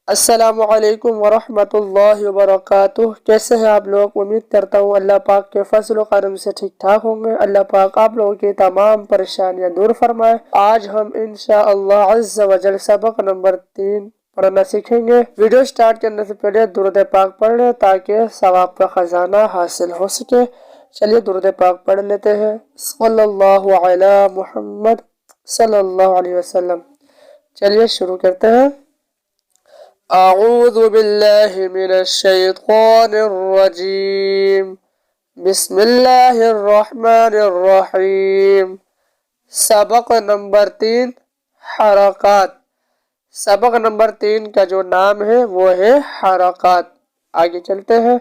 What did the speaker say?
अस्सलामुअलैकुम वरहमतुल्लाहि वबरकातुह। कैसे हैं आप लोग? उम्मीद करता हूँ अल्लाह पाक के फजल करम से ठीक ठाक होंगे। अल्लाह पाक आप लोगों की तमाम परेशानियां दूर फरमाए। आज हम इंशाअल्लाह अज़्ज़ व जल सबक नंबर 3 पढ़ना सीखेंगे। वीडियो स्टार्ट करने से पहले दुरूद पाक पढ़ लें ताकि सवाब का खजाना हासिल हो सके। चलिए दुरूद पाक पढ़ लेते हैं। सल्लल्लाहु अला मुहम्मद सल्लल्लाहु अलैहि वसल्लम। चलिए शुरू करते हैं। अऊज़ु बिल्लाहि मिनश शैतानिर रजीम। बिस्मिल्लाहिर रहमानिर रहीम। सबक नंबर 3 हरकत। सबक नंबर 3 का जो नाम है वो है हरकत। आगे चलते हैं।